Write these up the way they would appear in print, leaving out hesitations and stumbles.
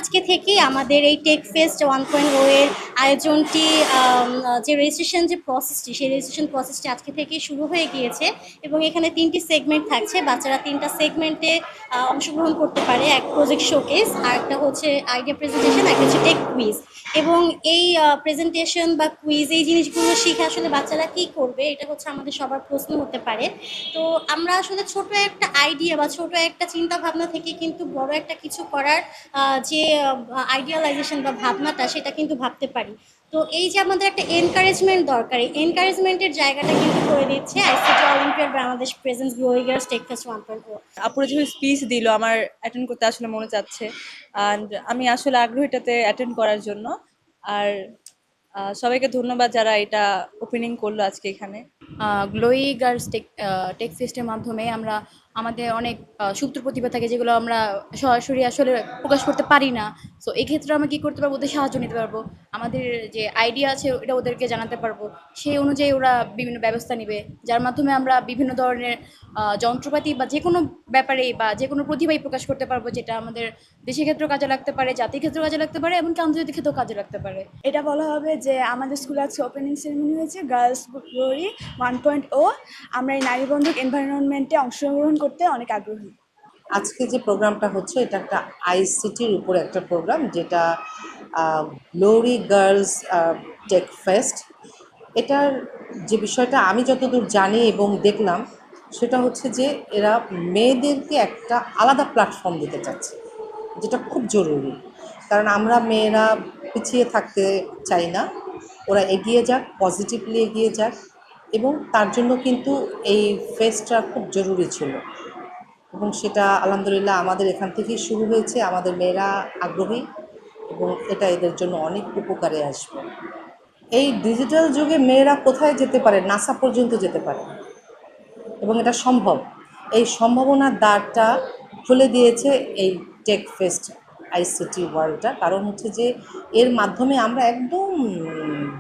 আজকে থেকেই আমাদের এই টেক ফেস্ট 1.0 এর আয়োজনটি যে রেজিস্ট্রেশন যে প্রসেসটি সেই রেজিস্ট্রেশন প্রসেসটি আজকে থেকেই শুরু হয়ে গিয়েছে এবং এখানে 3টি সেগমেন্ট থাকছে। বাচ্চারা 3টা সেগমেন্টে অংশগ্রহণ করতে পারে। এক প্রজেক্ট শোকেস, আর একটা হচ্ছে আইডিয়া প্রেজেন্টেশন, একটা হচ্ছে টেক কুইজ। এবং এই প্রেজেন্টেশন বা কুইজ এই জিনিসগুলো শিখে আসলে বাচ্চারা কী করবে, এটা হচ্ছে আমাদের সবার প্রশ্ন হতে পারে। তো আমরা আসলে ছোট একটা আইডিয়া বা ছোট একটা চিন্তা ভাবনা থেকে কিন্তু বড় একটা কিছু করার যে আইডিয়ালাইজেশন বা ভাবনাটা সেটা কিন্তু ভাবতে পারি। তো এই যে আমাদের একটা এনকারেজমেন্ট দরকার, এই এনকারেজমেন্টের জায়গাটা কিন্তু করে দিচ্ছে ICT olympiad Bangladesh presence glowing girls tech fest 1.0। আপুরা যখন স্পিচ দিল আমার অ্যাটেন্ড করতে আসলে মনে চাচ্ছে, অ্যান্ড আমি আসলে আগ্রহীটাতে অ্যাটেন্ড করার জন্য। আর সবাইকে ধন্যবাদ যারা এটা ওপেনিং করলো আজকে এখানে। গ্লোই গার্লস টেক ফেস্টের মাধ্যমে আমরা আমাদের অনেক সুপ্ত প্রতিভা থাকে যেগুলো আমরা সরাসরি আসলে প্রকাশ করতে পারি না। সো এই ক্ষেত্রে আমরা কী করতে পারবো, ওদের সাহায্য নিতে পারবো, আমাদের যে আইডিয়া আছে এটা ওদেরকে জানাতে পারবো, সেই অনুযায়ী ওরা বিভিন্ন ব্যবস্থা নেবে, যার মাধ্যমে আমরা বিভিন্ন ধরনের যন্ত্রপাতি বা যে কোনো ব্যাপারেই বা যে কোনো প্রতিভাই প্রকাশ করতে পারবো, যেটা আমাদের দেশের ক্ষেত্রেও কাজে লাগতে পারে, জাতির ক্ষেত্রেও কাজে লাগতে পারে, এমনকি আন্তর্জাতিক ক্ষেত্রেও কাজে লাগতে পারে। এটা বলা হবে যে আমাদের স্কুলে আজকে ওপেনিং সেরেমনি হয়েছে গার্লস গ্লোরি 1.0। আমরা এই নারী বন্ধক এনভায়রনমেন্টে অংশগ্রহণ করতে অনেক আগ্রহী। আজকে যে প্রোগ্রামটা হচ্ছে এটা একটা আইসিটির উপরে একটা প্রোগ্রাম, যেটা গ্লোরি গার্লস টেক ফেস্ট। এটার যে বিষয়টা আমি যতদূর জানি এবং দেখলাম সেটা হচ্ছে যে এরা মেয়েদেরকে একটা আলাদা প্ল্যাটফর্ম দিতে চাচ্ছে, যেটা খুব জরুরি। কারণ আমরা মেয়েরা পিছিয়ে থাকতে চাই না, ওরা এগিয়ে যাক, পজিটিভলি এগিয়ে যাক, এবং তার জন্য কিন্তু এই ফেস্টটা খুব জরুরি ছিল। এবং সেটা আলহামদুলিল্লাহ আমাদের এখান থেকেই শুরু হয়েছে। আমাদের মেয়েরা আগ্রহী এবং এটা এদের জন্য অনেক উপকারে আসবে। এই ডিজিটাল যুগে মেয়েরা কোথায় যেতে পারে, নাসা পর্যন্ত যেতে পারে, এবং এটা সম্ভব। এই সম্ভাবনার দ্বারটা খুলে দিয়েছে এই টেক ফেস্ট আইসিটি ওয়ার্ল্ডটা। কারণ হচ্ছে যে এর মাধ্যমে আমরা একদম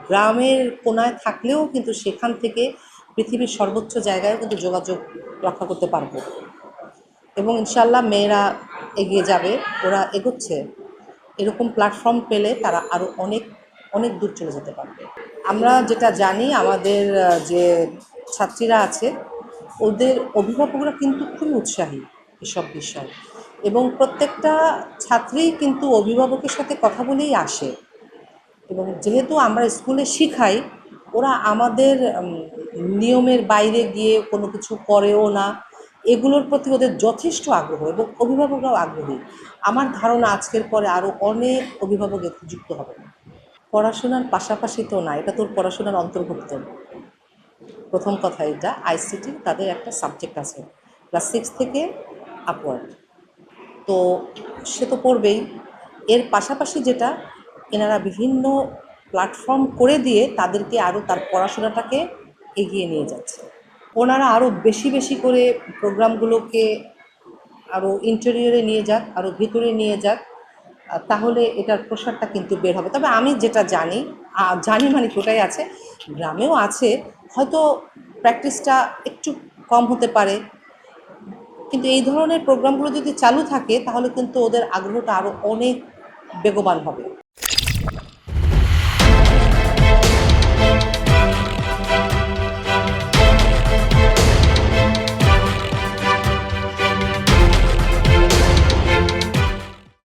গ্রামের কোনায় থাকলেও কিন্তু সেখান থেকে পৃথিবীর সর্বোচ্চ জায়গায় কিন্তু যোগাযোগ রক্ষা করতে পারবো, এবং ইনশাল্লাহ মেয়েরা এগিয়ে যাবে, ওরা এগোচ্ছে। এরকম প্ল্যাটফর্ম পেলে তারা আরও অনেক অনেক দূর চলে যেতে পারবে। আমরা যেটা জানি, আমাদের যে ছাত্রীরা আছে ওদের অভিভাবকরা কিন্তু খুবই উৎসাহী এসব বিষয়, এবং প্রত্যেকটা ছাত্রী কিন্তু অভিভাবকের সাথে কথা বলেই আসে। এবং যেহেতু আমরা স্কুলে শিখাই, ওরা আমাদের নিয়মের বাইরে গিয়ে কোনো কিছু করেও না, এগুলোর প্রতি ওদের যথেষ্ট আগ্রহ, এবং অভিভাবকরাও আগ্রহী। আমার ধারণা আজকের পরে আরও অনেক অভিভাবক যুক্ত হবে। পড়াশোনার পাশাপাশি তো না, এটা তোর পড়াশোনার অন্তর্ভুক্ত। প্রথম কথা, এটা আইসিটি তাদের একটা সাবজেক্ট আছে ক্লাস 6 থেকে আপওয়ার্ড, তো সে তো পড়বেই। এর পাশাপাশি যেটা এনারা বিভিন্ন প্ল্যাটফর্ম করে দিয়ে তাদেরকে আরও তার পড়াশোনাটাকে এগিয়ে নিয়ে যাচ্ছে। ওনারা আরও বেশি বেশি করে প্রোগ্রামগুলোকে আরও ইন্টেরিয়রে নিয়ে যাক, আরও ভিতরে নিয়ে যাক, তাহলে এটার প্রসারটা কিন্তু বের হবে। তবে আমি যেটা জানি মানে কোটাই আছে, গ্রামেও আছে, হয়তো প্র্যাকটিসটা একটু কম হতে পারে, কিন্তু এই ধরনের প্রোগ্রামগুলো যদি চালু থাকে তাহলে কিন্তু ওদের আগ্রহটা আরও অনেক বেগবান হবে।